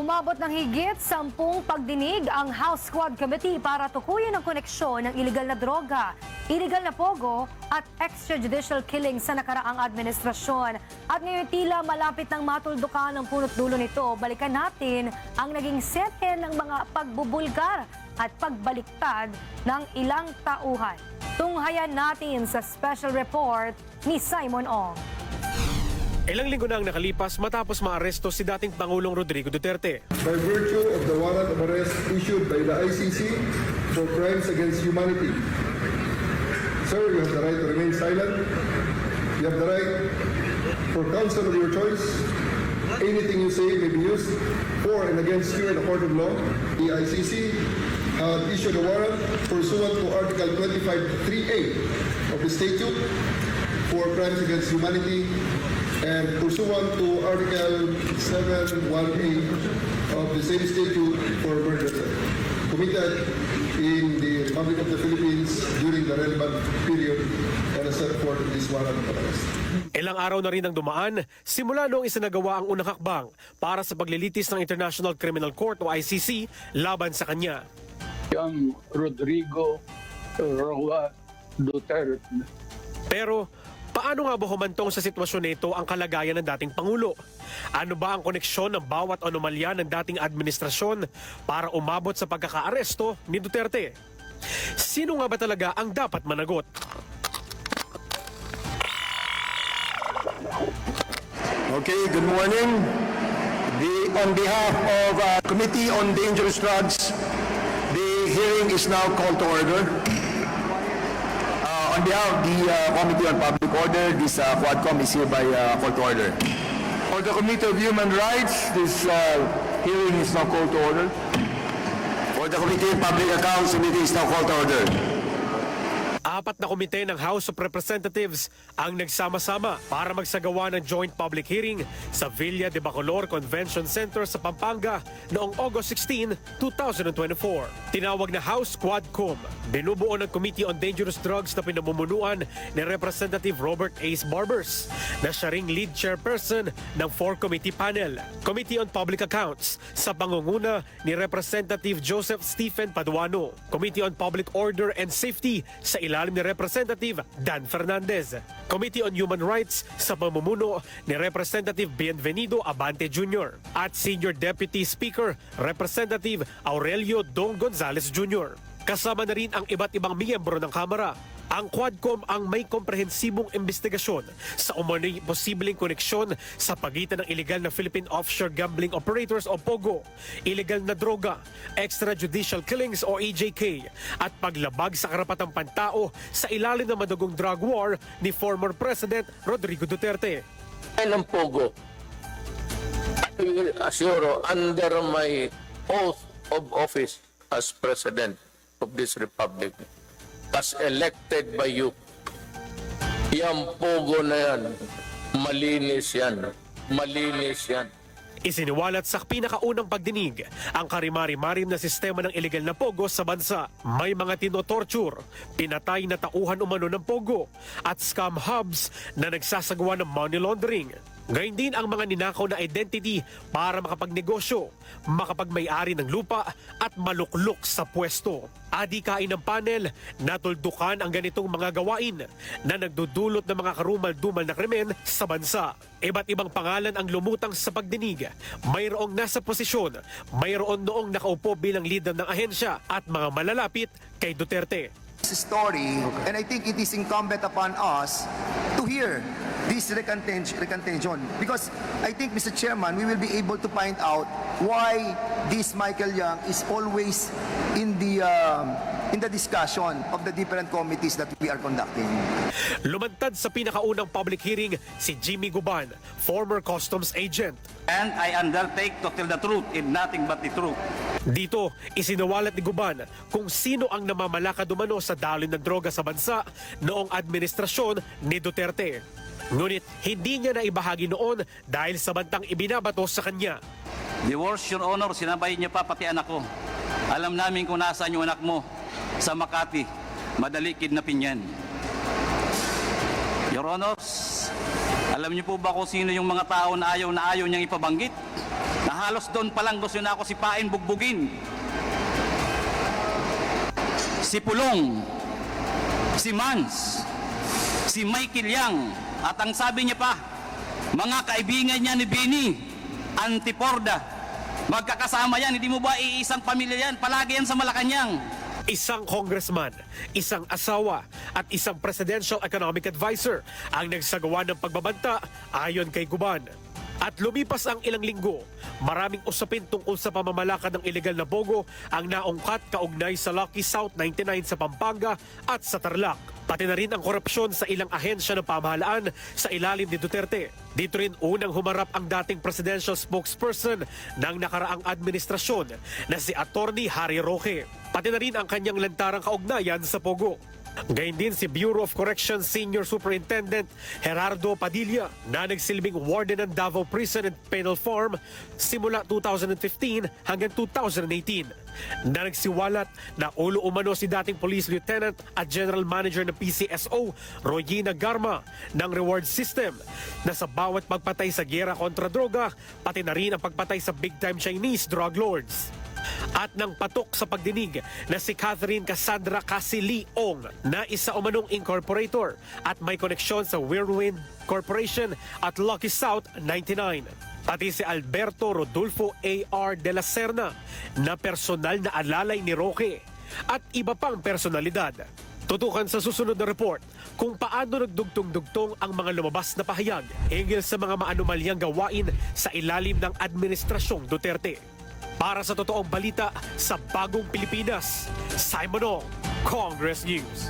Umabot ng higit 10 pagdinig ang House Quad Committee para tukuyin ang koneksyon ng iligal na droga, iligal na pogo at extrajudicial killing sa nakaraang administrasyon. At ngayon tila malapit ng matuldukan ang punot dulo nito. Balikan natin ang naging sete ng mga pagbubulgar at pagbaliktad ng ilang tauhan. Tunghayan natin sa special report ni Simon Ong. Ilang linggo na ang nakalipas matapos maaresto si dating Pangulong Rodrigo Duterte. By virtue of the warrant of arrest issued by the ICC for crimes against humanity. Sir, you have the right to remain silent. You have the right for counsel of your choice. Anything you say may be used for and against you in a court of law. The ICC issued a warrant pursuant to Article 25(3)(a) of the statute for crimes against humanity and pursuant to Article 7(1)(a) of the same statute for murder committed in the Republic of the Philippines during the relevant period and as set forth in this warrant of arrest. Ilang araw na rin ang dumaan simula noong isinagawa ang unang hakbang para sa paglilitis ng International Criminal Court o ICC laban sa kanya. Yung Rodrigo Roa Duterte. Pero paano nga ba humantong sa sitwasyon nito ang kalagayan ng dating Pangulo? Ano ba ang koneksyon ng bawat anomalya ng dating administrasyon para umabot sa pagkakaaresto ni Duterte? Sino nga ba talaga ang dapat managot? Okay, good morning. On behalf of Committee on Dangerous Drugs, the hearing is now called to order. On behalf of the Committee on Public Order, this Quadcom is hereby called to order. For the Committee of Human Rights, this hearing is now called to order. For the Committee on Public Accounts, the meeting is now called to order. Apat na komite ng House of Representatives ang nagsama-sama para magsagawa ng joint public hearing sa Villa de Bacolor Convention Center sa Pampanga noong August 16, 2024. Tinawag na House Quadcom, binubuo ng Committee on Dangerous Drugs na pinamumunuan ni Representative Robert Ace Barbers na siya ring lead chairperson ng 4-committee panel. Committee on Public Accounts sa pangunguna ni Representative Joseph Stephen Paduano. Committee on Public Order and Safety sa ilalim ni Representative Dan Fernandez. Committee on Human Rights sa pamumuno ni Representative Bienvenido Abante Jr. at Senior Deputy Speaker Representative Aurelio Dong Gonzales Jr. Kasama na rin ang iba't ibang miyembro ng Kamara. Ang Quadcom ang may komprehensibong investigasyon sa umano'y posibleng koneksyon sa pagitan ng iligal na Philippine Offshore Gambling Operators o POGO, iligal na droga, extrajudicial killings o EJK, at paglabag sa karapatang pantao sa ilalim ng madugong drug war ni former President Rodrigo Duterte. Ng POGO, I will assure under my oath of office as President of this Republic, as elected by you, yung pogo na yan, malinis yan, malinis yan. Isiniwalat sa pinakaunang pagdinig ang karimari-marim na sistema ng iligal na pogo sa bansa. May mga tinotorture, pinatay na tauhan umano ng pogo at scam hubs na nagsasagawa ng money laundering. Gayun din ang mga ninakaw na identity para makapagnegosyo, makapagmay-ari ng lupa at maluklok sa pwesto. Adikain ng panel, natuldukan ang ganitong mga gawain na nagdudulot ng mga karumal-dumal na krimen sa bansa. Iba't ibang pangalan ang lumutang sa pagdinig. Mayroong nasa posisyon, mayroon noong nakaupo bilang leader ng ahensya at mga malalapit kay Duterte. Story, and I think it is incumbent upon us to hear this recantation because I think, Mr. Chairman, we will be able to find out why this Michael Yang is always in the discussion of the different committees that we are conducting. Lumantad sa pinakaunang public hearing si Jimmy Guban, former customs agent. And I undertake to tell the truth and nothing but the truth. Dito, isinawalat ni Guban kung sino ang namamalakad umano sa daloy ng droga sa bansa noong administrasyon ni Duterte. Ngunit hindi niya na ibahagi noon dahil sa bantang ibinabato sa kanya. The worst, Your Honor, sinabay niya pa pati anak ko. Alam namin kung nasaan yung anak mo. Sa Makati, madali kidnapin yan. Your Honors, alam niyo po ba kung sino yung mga tao na ayaw niyang ipabanggit? Na na halos doon pa lang gusto na ako sipain, bugbugin. Si Pulong, si Mans, si Michael Yang, at ang sabi niya pa, mga kaibigan niya ni Bini, Antiporda, magkakasama yan, hindi mo ba iisang pamilya yan, palagi yan sa Malacanang. Isang congressman, isang asawa at isang presidential economic advisor ang nagsagawa ng pagbabanta ayon kay Guban. At lumipas ang ilang linggo, maraming usapin tungkol sa pamamalakad ng ilegal na bogo ang naungkat kaugnay sa Lucky South 99 sa Pampanga at sa Tarlac. Pati na rin ang korupsyon sa ilang ahensya ng pamahalaan sa ilalim ni Duterte. Dito rin unang humarap ang dating presidential spokesperson ng nakaraang administrasyon na si Attorney Harry Roque. Pati na rin ang kanyang lantarang kaugnayan sa Pogo. Gayun din si Bureau of Corrections Senior Superintendent Gerardo Padilla na nagsilbing warden ng Davao Prison and Penal Farm simula 2015 hanggang 2018. Na nagsiwalat na ulo umano si dating Police Lieutenant at General Manager ng PCSO Royina Garma ng reward system na sa bawat pagpatay sa giyera kontra droga, pati na rin ang pagpatay sa big-time Chinese drug lords. At nang patok sa pagdinig na si Catherine Cassandra Casiliong na isa umanong incorporator at may koneksyon sa Whirlwind Corporation at Lucky South 99. Pati si Alberto Rodolfo A.R. de la Serna na personal na alalay ni Roque at iba pang personalidad. Tutukan sa susunod na report kung paano nagdugtong-dugtong ang mga lumabas na pahayag hinggil sa mga maanumalyang gawain sa ilalim ng Administrasyong Duterte. Para sa totoong balita sa Bagong Pilipinas, Simon Ong, Congress News.